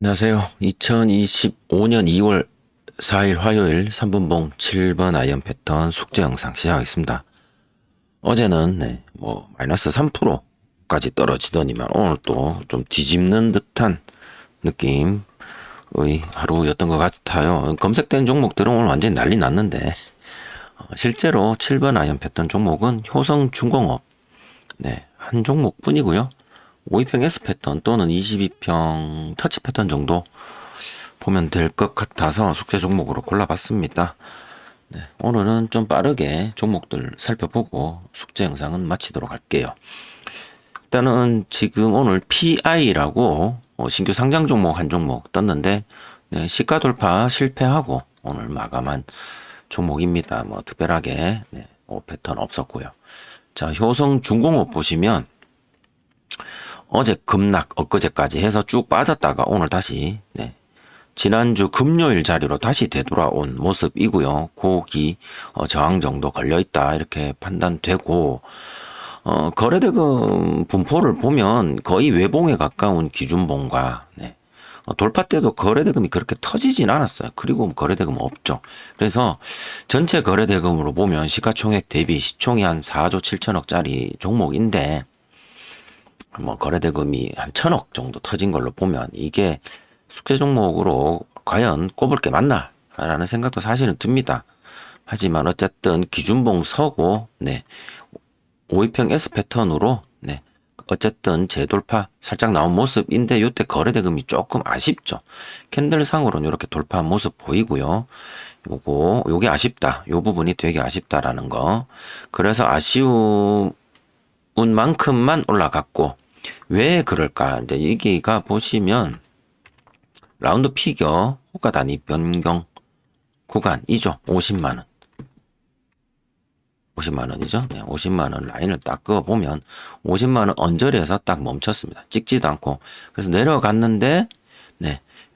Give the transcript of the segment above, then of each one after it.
안녕하세요. 2025년 2월 4일 화요일 3분봉 7번 아이언 패턴 숙제 영상 시작하겠습니다. 어제는 마이너스 3%까지 떨어지더니만 오늘 또 좀 뒤집는 듯한 느낌의 하루였던 것 같아요. 검색된 종목들은 오늘 완전히 난리 났는데 실제로 7번 아이언 패턴 종목은 효성중공업 한 종목 뿐이고요. 5위평 S 패턴 또는 22평 터치 패턴 정도 보면 될 것 같아서 숙제 종목으로 골라봤습니다. 오늘은 좀 빠르게 종목들 살펴보고 숙제 영상은 마치도록 할게요. 일단은 지금 오늘 PI라고 신규 상장 종목 한 종목 떴는데 시가 돌파 실패하고 오늘 마감한 종목입니다. 뭐 특별하게 패턴 없었고요. 자, 효성중공업 보시면 어제 급락 엊그제까지 해서 쭉 빠졌다가 오늘 다시 지난주 금요일 자리로 다시 되돌아온 모습이고요. 고기 저항 정도 걸려있다 이렇게 판단되고 거래대금 분포를 보면 거의 외봉에 가까운 기준봉과 돌파 때도 거래대금이 그렇게 터지진 않았어요. 그리고 거래대금 없죠. 그래서 전체 거래대금으로 보면 시가총액 대비 시총이 한 4조 7천억짜리 종목인데 거래대금이 한 1,000억 정도 터진 걸로 보면 이게 숙제 종목으로 과연 꼽을 게 맞나? 라는 생각도 사실은 듭니다. 하지만 어쨌든 기준봉 서고 5위평 S 패턴으로 어쨌든 재돌파 살짝 나온 모습인데 요때 거래대금이 조금 아쉽죠. 캔들상으로는 이렇게 돌파한 모습 보이고요. 요게 아쉽다. 요 부분이 되게 아쉽다라는 거. 그래서 아쉬운 만큼만 올라갔고 왜 그럴까? 이제 여기가 보시면 라운드 피겨 호가 단위 변경 구간이죠. 50만 원. 50만 원이죠. 50만 원 라인을 딱 그어 보면 50만 원 언저리에서 딱 멈췄습니다. 찍지도 않고. 그래서 내려갔는데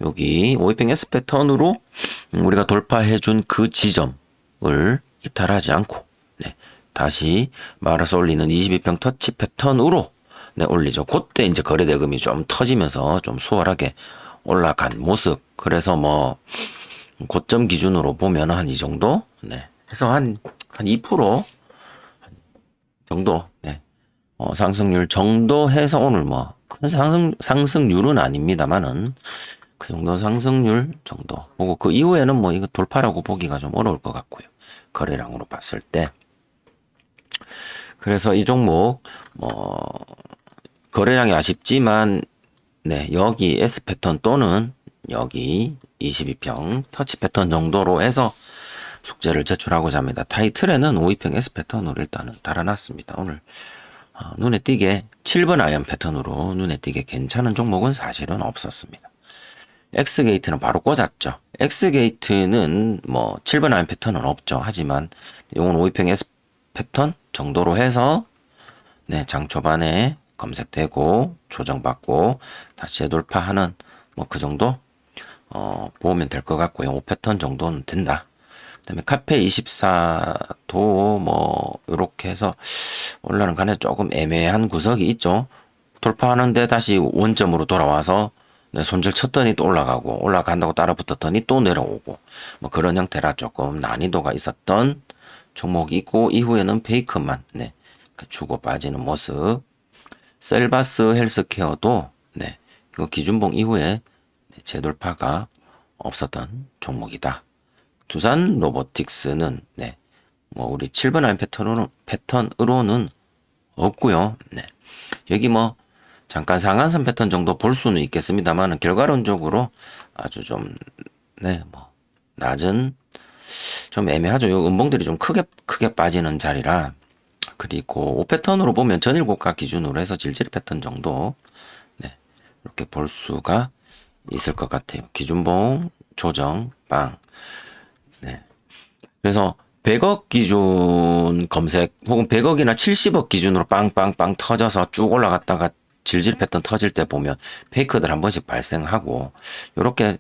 여기 5위평 S 패턴으로 우리가 돌파해 준 그 지점을 이탈하지 않고 다시 말아서 올리는 22평 터치 패턴으로 올리죠. 그때 이제 거래대금이 좀 터지면서 좀 수월하게 올라간 모습. 그래서 뭐 고점 기준으로 보면 한 이 정도. 그래서 한 2% 정도. 상승률 정도 해서 오늘 뭐 큰 상승률은 아닙니다만은 그 정도 상승률 정도 보고 그 이후에는 뭐 이거 돌파라고 보기가 좀 어려울 것 같고요. 거래량으로 봤을 때. 그래서 이 종목 거래량이 아쉽지만 여기 S 패턴 또는 여기 22평 터치 패턴 정도로 해서 숙제를 제출하고자 합니다. 타이틀에는 5위평 S 패턴으로 일단은 달아놨습니다. 오늘 눈에 띄게 7번 아이언 패턴으로 눈에 띄게 괜찮은 종목은 사실은 없었습니다. X게이트는 바로 꽂았죠. X게이트는 뭐 7번 아이언 패턴은 없죠. 하지만 이건 5위평 S 패턴 정도로 해서 장 초반에 검색되고 조정받고 다시 재돌파하는 뭐 그 정도 보면 될 것 같고요. 5패턴 정도는 된다. 그다음에 카페24도 뭐 이렇게 해서 올라는 간에 조금 애매한 구석이 있죠. 돌파하는데 다시 원점으로 돌아와서 손절 쳤더니 또 올라가고 올라간다고 따라 붙었더니 또 내려오고 뭐 그런 형태라 조금 난이도가 있었던 종목이 있고 이후에는 베이크만 주고 빠지는 모습. 셀바스 헬스케어도 이거 기준봉 이후에 재돌파가 없었던 종목이다. 두산 로보틱스는 뭐 우리 7번 아이언 패턴으로는 없고요. 여기 뭐 잠깐 상한선 패턴 정도 볼 수는 있겠습니다만 결과론적으로 아주 좀 뭐 낮은 좀 애매하죠. 요 음봉들이 좀 크게 빠지는 자리라. 그리고 5패턴으로 보면 전일 고가 기준으로 해서 질질 패턴 정도 이렇게 볼 수가 있을 것 같아요. 기준봉 조정 빵. 그래서 100억 기준 검색 혹은 100억이나 70억 기준으로 빵빵빵 터져서 쭉 올라갔다가 질질 패턴 터질 때 보면 페이크들 한 번씩 발생하고 이렇게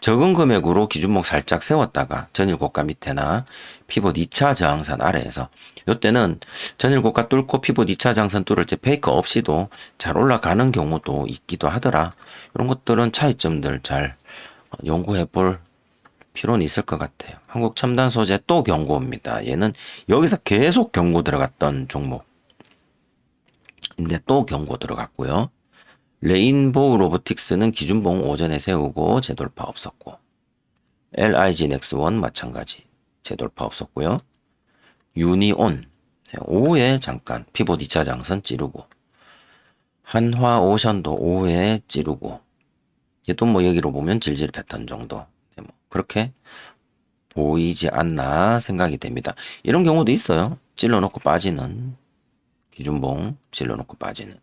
적은 금액으로 기준목 살짝 세웠다가 전일 고가 밑에나 피봇 2차 저항선 아래에서 이때는 전일 고가 뚫고 피봇 2차 저항선 뚫을 때 페이크 없이도 잘 올라가는 경우도 있기도 하더라. 이런 것들은 차이점들 잘 연구해 볼 필요는 있을 것 같아요. 한국 첨단 소재 또 경고입니다. 얘는 여기서 계속 경고 들어갔던 종목인데 또 경고 들어갔고요. 레인보우 로보틱스는 기준봉 오전에 세우고 재돌파 없었고, LIG 넥스원 마찬가지 재돌파 없었고요. 유니온 오후에 잠깐 피봇 2차 장선 찌르고, 한화오션도 오후에 찌르고, 얘도 뭐 여기로 보면 질질 패턴 정도, 뭐 그렇게 보이지 않나 생각이 됩니다. 이런 경우도 있어요. 찔러놓고 빠지는, 기준봉 찔러놓고 빠지는.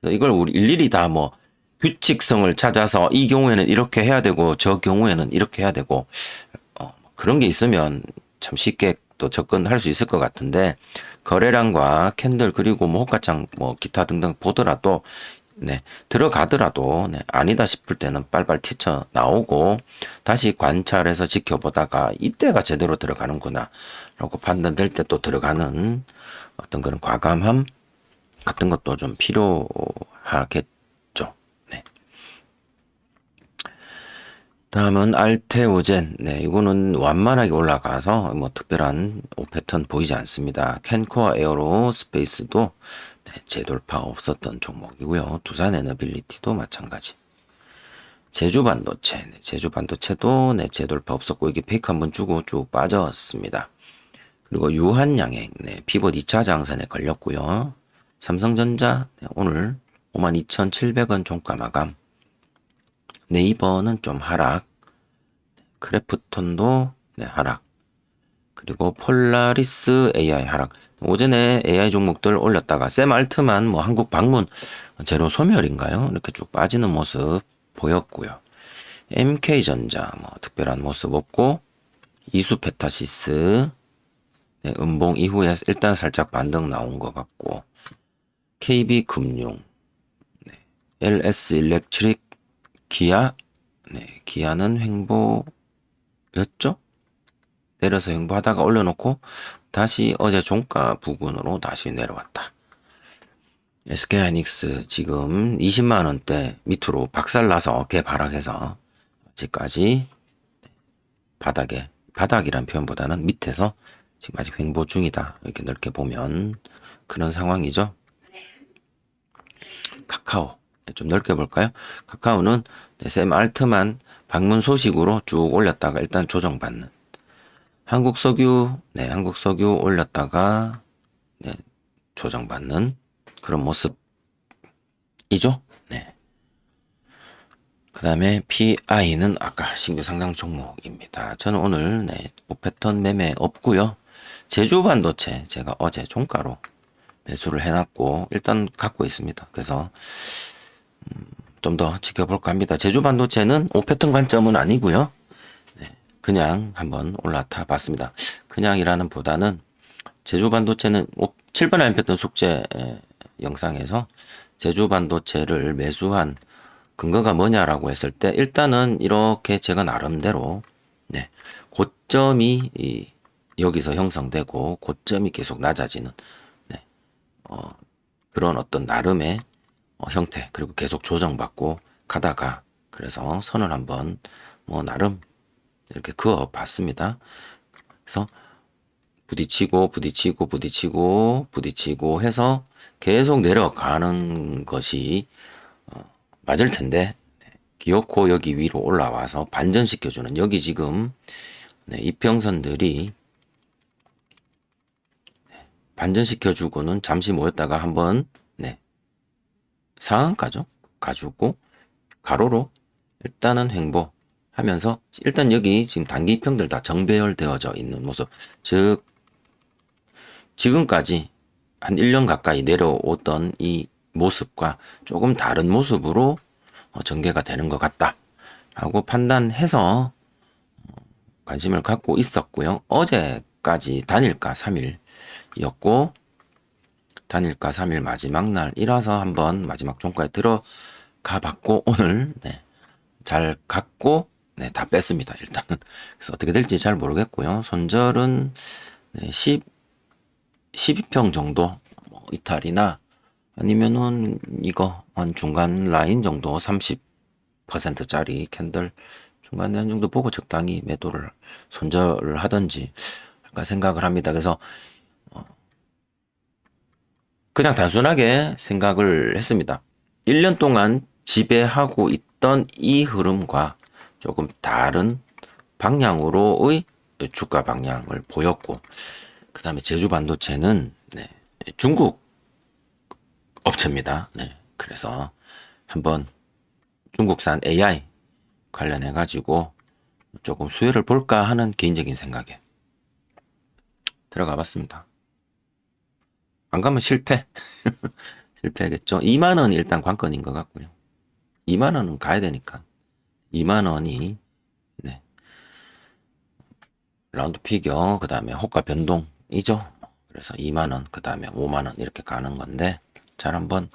이걸 우리 일일이 다 뭐 규칙성을 찾아서 이 경우에는 이렇게 해야 되고 저 경우에는 이렇게 해야 되고 그런 게 있으면 참 쉽게 또 접근할 수 있을 것 같은데, 거래량과 캔들 그리고 뭐 호가창 뭐 기타 등등 보더라도 들어가더라도 아니다 싶을 때는 빨빨 튀쳐 나오고 다시 관찰해서 지켜보다가 이때가 제대로 들어가는구나 라고 판단될 때 또 들어가는 어떤 그런 과감함 같은 것도 좀 필요하겠죠. 네. 다음은 알테오젠. 네, 이거는 완만하게 올라가서 뭐 특별한 패턴 보이지 않습니다. 캔코어 에어로스페이스도 재돌파 없었던 종목이고요. 두산 에너빌리티도 마찬가지. 제주반도체, 제주반도체도 재돌파 없었고 이게 페이크 한번 주고 쭉 빠졌습니다. 그리고 유한양행, 피봇 2차 장선에 걸렸고요. 삼성전자 오늘 52,700원 종가 마감. 네이버는 좀 하락. 크래프톤도 하락. 그리고 폴라리스 AI 하락. 오전에 AI 종목들 올렸다가 샘알트만 뭐 한국 방문 제로 소멸인가요? 이렇게 쭉 빠지는 모습 보였고요. MK전자 뭐 특별한 모습 없고, 이수페타시스 음봉 이후에 일단 살짝 반등 나온 것 같고, KB금융, LS 일렉트릭, 기아, 기아는 횡보였죠? 내려서 횡보하다가 올려놓고 다시 어제 종가 부근으로 다시 내려왔다. SK하이닉스 지금 20만 원대 밑으로 박살나서 개발락해서 아직까지 바닥이란 표현보다는 밑에서 지금 아직 횡보 중이다. 이렇게 넓게 보면 그런 상황이죠. 카카오 좀 넓게 볼까요? 카카오는 샘 알트만 방문 소식으로 쭉 올렸다가 일단 조정받는, 한국석유 올렸다가 조정받는 그런 모습이죠. 그 다음에 PI는 아까 신규 상장 종목입니다. 저는 오늘 오패턴 매매 없고요. 제주반도체 제가 어제 종가로 매수를 해놨고 일단 갖고 있습니다. 그래서 좀 더 지켜볼까 합니다. 제주반도체는 오패턴 관점은 아니고요. 그냥 한번 올라타 봤습니다. 그냥이라는 보다는 제주반도체는 7번 아임패턴 숙제 영상에서 제주반도체를 매수한 근거가 뭐냐라고 했을 때 일단은 이렇게 제가 나름대로 고점이 여기서 형성되고 고점이 계속 낮아지는 그런 어떤 나름의 형태, 그리고 계속 조정받고 가다가 그래서 선을 한번 뭐 나름 이렇게 그어 봤습니다. 그래서 부딪히고 해서 계속 내려가는 것이 맞을 텐데, 기어코 여기 위로 올라와서 반전시켜주는, 여기 지금 이평선들이 반전시켜주고는 잠시 모였다가 한번 상한가죠 가지고 가로로 일단은 횡보하면서 일단 여기 지금 단기 평들 다 정배열되어져 있는 모습, 즉 지금까지 한 1년 가까이 내려오던 이 모습과 조금 다른 모습으로 전개가 되는 것 같다 라고 판단해서 관심을 갖고 있었고요. 어제까지 단일가 3일이었고 단일가 3일 마지막 날이라서 한번 마지막 종가에 들어가 봤고 오늘 잘 갔고 네, 다 뺐습니다. 일단은. 그래서 어떻게 될지 잘 모르겠고요. 손절은 네, 12평 정도 뭐 이탈이나 아니면은 이거 한 중간 라인 정도 30%짜리 캔들 중간 라인 정도 보고 적당히 매도를 손절을 하든지 약간 생각을 합니다. 그래서 그냥 단순하게 생각을 했습니다. 1년 동안 지배하고 있던 이 흐름과 조금 다른 방향으로의 주가 방향을 보였고, 그 다음에 제주 반도체는 네, 중국 업체입니다. 네, 그래서 한번 중국산 AI 관련해 가지고 조금 수혜를 볼까 하는 개인적인 생각에 들어가 봤습니다. 안 가면 실패. 실패겠죠. 2만 원이 일단 관건인 것 같고요. 2만 원은 가야 되니까. 2만 원이 네, 라운드 피겨 그다음에 호가 변동이죠. 그래서 2만 원 그다음에 5만 원 이렇게 가는 건데 잘 한번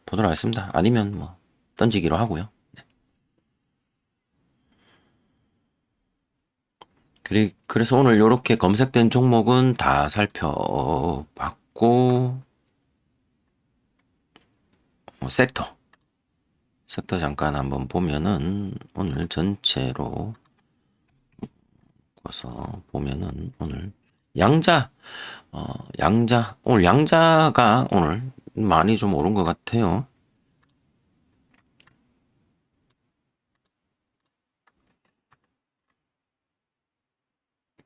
보도록 하겠습니다. 아니면 뭐 던지기로 하고요. 그래서 오늘 이렇게 검색된 종목은 다 살펴봤고 섹터 잠깐 한번 보면은 오늘 전체로 봐서 보면은 오늘 양자 오늘 양자가 오늘 많이 좀 오른 것 같아요.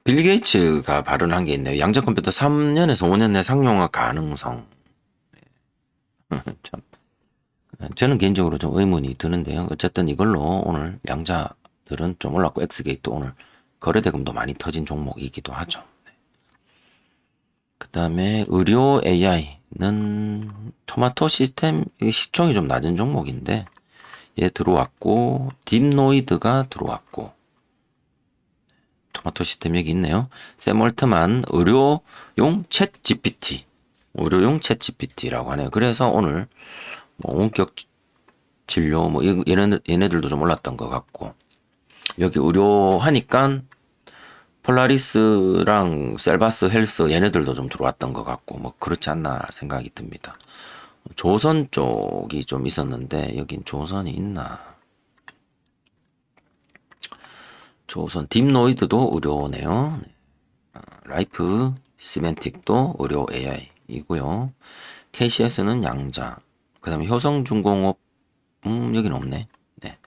빌 게이츠가 발언한 게 있네요. 양자 컴퓨터 3년에서 5년 내 상용화 가능성. 참. 저는 개인적으로 좀 의문이 드는데요. 어쨌든 이걸로 오늘 양자들은 좀 올랐고 엑스게이트 오늘 거래대금도 많이 터진 종목이기도 하죠. 그 다음에 의료 AI는 토마토 시스템 시총이 좀 낮은 종목인데 얘 들어왔고 딥노이드가 들어왔고 토마토 시스템 여기 있네요. 샘 얼트만 의료용 챗 GPT라고 하네요. 그래서 오늘 뭐 원격 진료 뭐 얘네들도 좀 올랐던 것 같고 여기 의료 하니까 폴라리스랑 셀바스 헬스 얘네들도 좀 들어왔던 것 같고 뭐 그렇지 않나 생각이 듭니다. 조선 쪽이 좀 있었는데 여긴 조선이 있나? 조선 딥노이드도 의료네요. 라이프 시멘틱도 의료 AI이고요. KCS는 양자. 그다음에 효성중공업 여기는 없네. 네.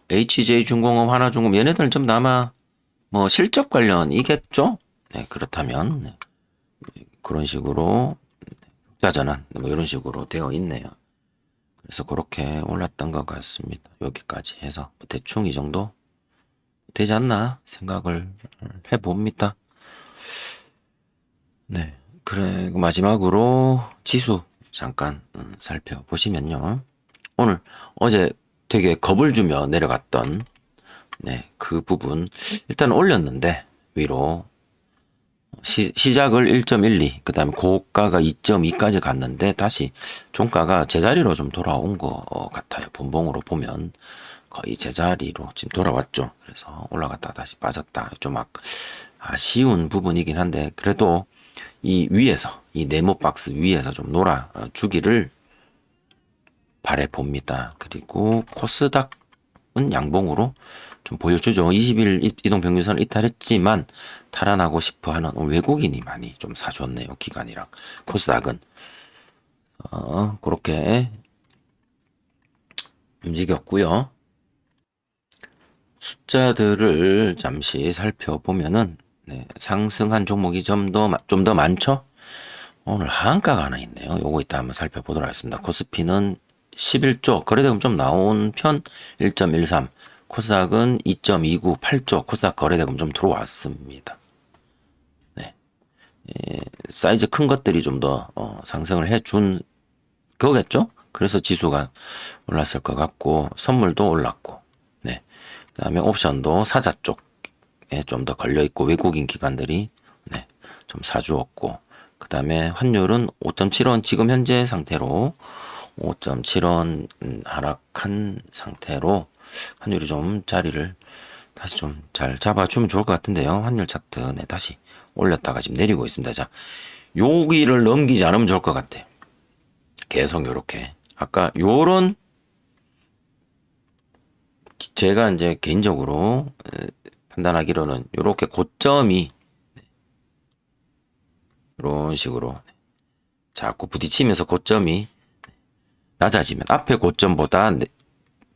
HJ중공업, 하나중공업 얘네들은 좀 남아 뭐 실적 관련이겠죠? 네, 그렇다면 네. 그런 식으로 흑자전환 뭐 이런 식으로 되어 있네요. 그래서 그렇게 올랐던 것 같습니다. 여기까지 해서 대충 이 정도 되지 않나 생각을 해봅니다. 네. 그래 마지막으로 지수 잠깐 살펴보시면요. 오늘 어제 되게 겁을 주며 내려갔던 네, 그 부분 일단 올렸는데 위로 시작을 1.12, 그 다음에 고가가 2.2까지 갔는데 다시 종가가 제자리로 좀 돌아온 것 같아요. 분봉으로 보면 거의 제자리로 지금 돌아왔죠. 그래서 올라갔다 다시 빠졌다. 좀 아쉬운 부분이긴 한데 그래도 이 위에서 이 네모 박스 위에서 좀 놀아 주기를 바래 봅니다. 그리고 코스닥은 양봉으로 좀 보여주죠. 20일 이동평균선을 이탈했지만 탈환하고 싶어하는 외국인이 많이 좀 사줬네요. 기관이랑 코스닥은 그렇게 움직였고요. 숫자들을 잠시 살펴보면은 네, 상승한 종목이 좀 더 많죠. 오늘 하한가가 하나 있네요. 요거 이따 한번 살펴보도록 하겠습니다. 코스피는 11조 거래대금 좀 나온 편 1.13, 코스닥은 2.29, 8조 코스닥 거래대금 좀 들어왔습니다. 네. 사이즈 큰 것들이 좀 더 상승을 해준 거겠죠? 그래서 지수가 올랐을 것 같고 선물도 올랐고 네. 그다음에 옵션도 사자 쪽에 좀 더 걸려 있고 외국인 기관들이 네. 좀 사주었고 그다음에 환율은 5.7원 지금 현재 상태로 5.7원 하락한 상태로 환율이 좀 자리를 다시 좀 잘 잡아주면 좋을 것 같은데요. 환율 차트 네, 다시 올렸다가 지금 내리고 있습니다. 자, 여기를 넘기지 않으면 좋을 것 같아요. 계속 요렇게 아까 요런 제가 이제 개인적으로 판단하기로는 요렇게 고점이 이런 식으로 자꾸 부딪히면서 고점이 낮아지면 앞에 고점보다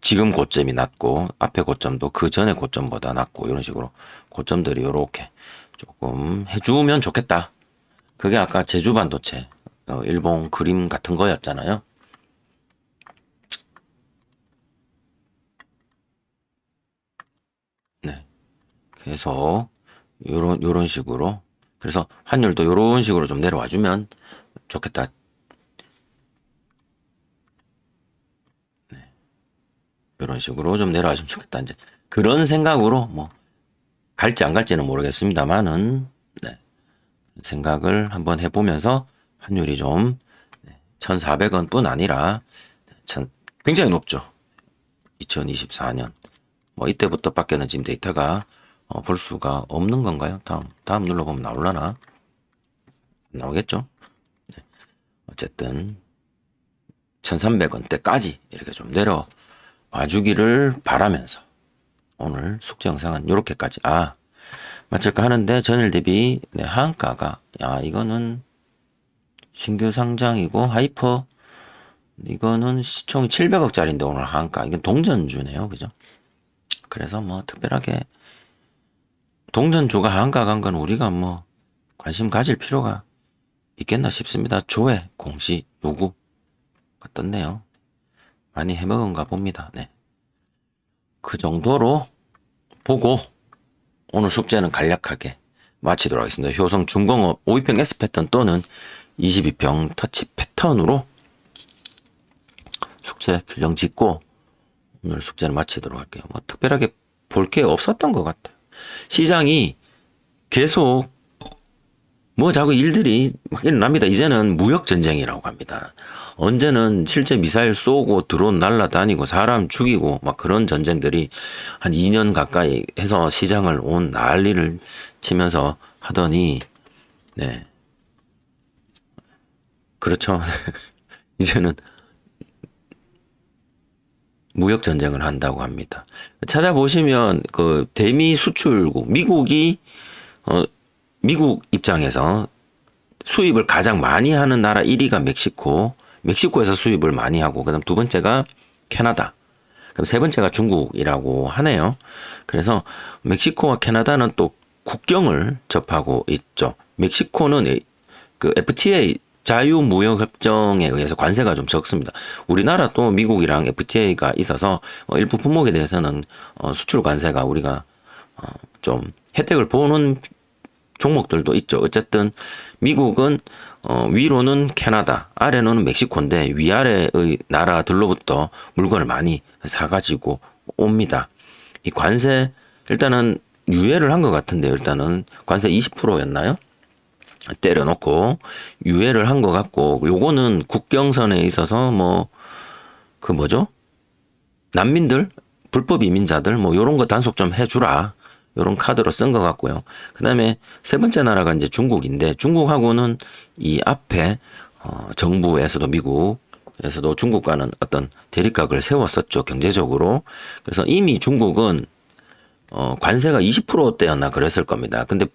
지금 고점이 낮고 앞에 고점도 그 전에 고점보다 낮고 이런 식으로 고점들이 요렇게 조금 해주면 좋겠다. 그게 아까 제주 반도체 일본 그림 같은 거였잖아요. 네. 그래서 요런 식으로 그래서 환율도 요런 식으로 좀 내려와 주면 좋겠다. 이런 식으로 좀 내려와주면 좋겠다. 이제 그런 생각으로 뭐 갈지 안 갈지는 모르겠습니다만은 네. 생각을 한번 해보면서 환율이 좀 1,400원 뿐 아니라 굉장히 높죠. 2024년 뭐 이때부터 밖에는 지금 데이터가 볼 수가 없는 건가요? 다음 눌러보면 나올라나? 나오겠죠? 네. 어쨌든 1,300원대까지 이렇게 좀 내려와 주기를 바라면서 오늘 숙제 영상은 요렇게까지 마칠까 하는데 전일 대비 네, 하한가가 이거는 신규 상장이고 하이퍼 이거는 시총이 700억짜리인데 오늘 하한가 이건 동전주네요. 그죠? 그래서 뭐 특별하게 동전주가 하한가 간 건 우리가 뭐 관심 가질 필요가 있겠나 싶습니다. 조회 공시 요구가 떴네요. 많이 해먹은가 봅니다. 네. 그 정도로 보고 오늘 숙제는 간략하게 마치도록 하겠습니다. 효성 중공업 52평 S 패턴 또는 22평 터치 패턴으로 숙제 규정 짓고 오늘 숙제는 마치도록 할게요. 뭐 특별하게 볼 게 없었던 것 같아요. 시장이 계속 뭐 자꾸 일들이 막 일어납니다. 이제는 무역 전쟁이라고 합니다. 언제는 실제 미사일 쏘고 드론 날라다니고 사람 죽이고 막 그런 전쟁들이 한 2년 가까이 해서 시장을 온 난리를 치면서 하더니 네. 그렇죠. 이제는 무역 전쟁을 한다고 합니다. 찾아보시면 그 대미 수출국 미국 입장에서 수입을 가장 많이 하는 나라 1위가 멕시코에서 수입을 많이 하고 그다음 두 번째가 캐나다. 그럼 세 번째가 중국이라고 하네요. 그래서 멕시코와 캐나다는 또 국경을 접하고 있죠. 멕시코는 그 FTA 자유무역협정에 의해서 관세가 좀 적습니다. 우리나라도 미국이랑 FTA가 있어서 일부 품목에 대해서는 수출 관세가 우리가 좀 혜택을 보는 종목들도 있죠. 어쨌든 미국은 위로는 캐나다, 아래로는 멕시코인데 위아래의 나라들로부터 물건을 많이 사가지고 옵니다. 이 관세 일단은 유예를 한 것 같은데요. 일단은 관세 20%였나요? 때려놓고 유예를 한 것 같고 요거는 국경선에 있어서 뭐 그 뭐죠? 난민들, 불법 이민자들 뭐 요런 거 단속 좀 해주라. 요런 카드로 쓴 것 같고요. 그 다음에 세 번째 나라가 이제 중국인데 중국하고는 이 앞에 정부에서도 미국에서도 중국과는 어떤 대립각을 세웠었죠. 경제적으로. 그래서 이미 중국은 관세가 20%대였나 그랬을 겁니다. 근데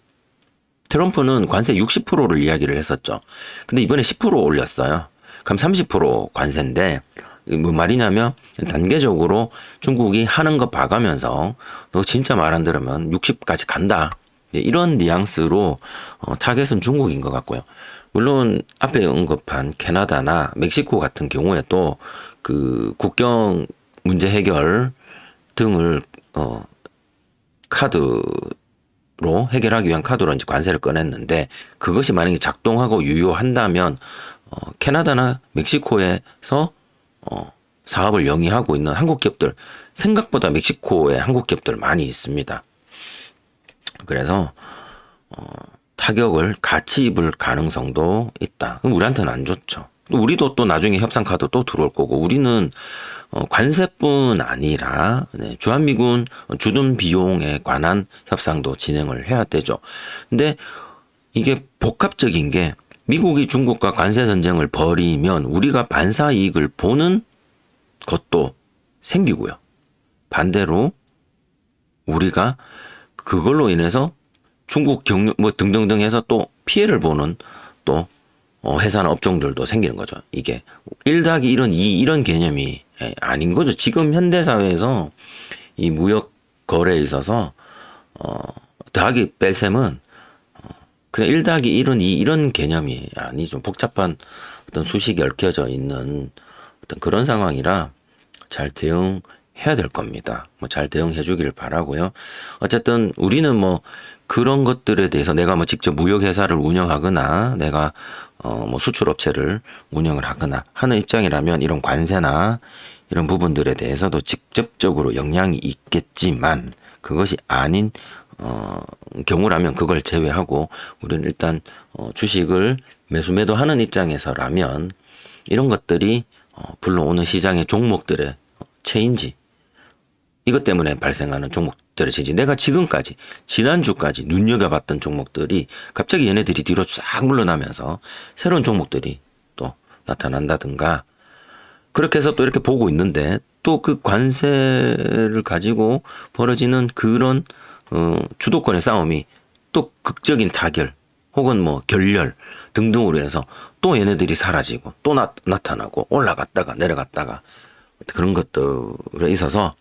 트럼프는 관세 60%를 이야기를 했었죠. 근데 이번에 10% 올렸어요. 그럼 30% 관세인데 뭐 말이냐면 단계적으로 중국이 하는 거 봐가면서 너 진짜 말 안 들으면 60까지 간다. 이런 뉘앙스로 타겟은 중국인 것 같고요. 물론 앞에 언급한 캐나다나 멕시코 같은 경우에 또 그 국경 문제 해결 등을 카드로 해결하기 위한 카드로 이제 관세를 꺼냈는데 그것이 만약에 작동하고 유효한다면 캐나다나 멕시코에서 사업을 영위하고 있는 한국 기업들 생각보다 멕시코에 한국 기업들 많이 있습니다. 그래서 타격을 같이 입을 가능성도 있다. 그럼 우리한테는 안 좋죠. 우리도 또 나중에 협상 카드 또 들어올 거고 우리는 관세뿐 아니라 네, 주한미군 주둔 비용에 관한 협상도 진행을 해야 되죠. 근데 이게 복합적인 게 미국이 중국과 관세 전쟁을 벌이면 우리가 반사 이익을 보는 것도 생기고요. 반대로 우리가 그걸로 인해서 중국 경력 뭐 등등등 해서 또 피해를 보는 또 회사나 업종들도 생기는 거죠. 이게 1 더하기 1은 2 이런 개념이 아닌 거죠. 지금 현대 사회에서 이 무역 거래에 있어서 더하기 뺄셈은 그냥 1 더하기 1은 2 이런 개념이 아니죠. 복잡한 어떤 수식이 얽혀져 있는 어떤 그런 상황이라 잘 대응해야 될 겁니다. 뭐 잘 대응해 주길 바라고요. 어쨌든 우리는 뭐 그런 것들에 대해서 내가 뭐 직접 무역회사를 운영하거나 내가 뭐 수출업체를 운영을 하거나 하는 입장이라면 이런 관세나 이런 부분들에 대해서도 직접적으로 영향이 있겠지만 그것이 아닌 경우라면 그걸 제외하고 우리는 일단 주식을 매수 매도하는 입장에서라면 이런 것들이 불러오는 시장의 종목들의 체인지 이것 때문에 발생하는 종목들의 체인지 내가 지금까지 지난주까지 눈여겨봤던 종목들이 갑자기 얘네들이 뒤로 싹 물러나면서 새로운 종목들이 또 나타난다든가 그렇게 해서 또 이렇게 보고 있는데 또 그 관세를 가지고 벌어지는 그런 주도권의 싸움이 또 극적인 타결 혹은 뭐 결렬 등등으로 해서 또 얘네들이 사라지고 또 나타나고 올라갔다가 내려갔다가 그런 것들에 있어서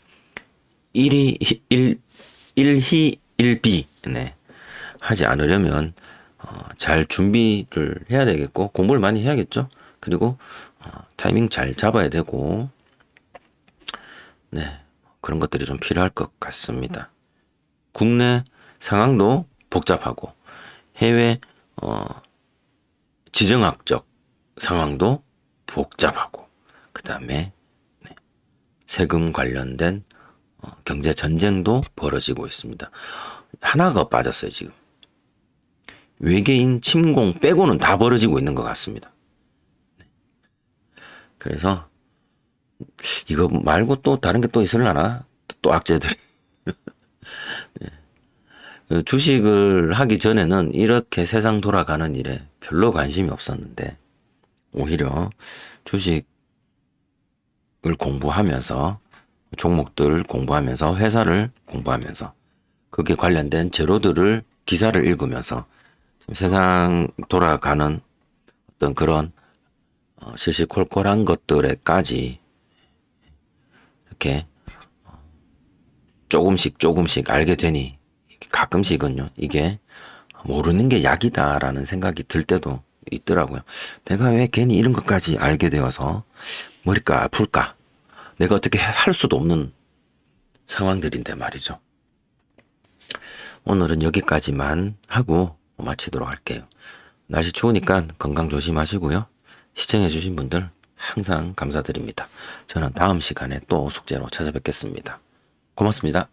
일희 일비 네. 하지 않으려면 잘 준비를 해야 되겠고 공부를 많이 해야겠죠. 그리고 타이밍 잘 잡아야 되고 네 그런 것들이 좀 필요할 것 같습니다. 국내 상황도 복잡하고 해외 지정학적 상황도 복잡하고 그 다음에 네, 세금 관련된 경제 전쟁도 벌어지고 있습니다. 하나가 빠졌어요 지금. 외계인 침공 빼고는 다 벌어지고 있는 것 같습니다. 그래서 이거 말고 또 다른 게 또 있으려나? 또 악재들이. 네. 주식을 하기 전에는 이렇게 세상 돌아가는 일에 별로 관심이 없었는데 오히려 주식을 공부하면서 종목들 공부하면서 회사를 공부하면서 그게 관련된 재료들을 기사를 읽으면서 세상 돌아가는 어떤 그런 시시콜콜한 것들에까지 이렇게 조금씩 알게 되니 가끔씩은요 이게 모르는 게 약이다라는 생각이 들 때도 있더라고요. 내가 왜 괜히 이런 것까지 알게 되어서 머리가 아플까? 내가 어떻게 할 수도 없는 상황들인데 말이죠. 오늘은 여기까지만 하고 마치도록 할게요. 날씨 추우니까 건강 조심하시고요. 시청해주신 분들 항상 감사드립니다. 저는 다음 시간에 또 숙제로 찾아뵙겠습니다. 고맙습니다.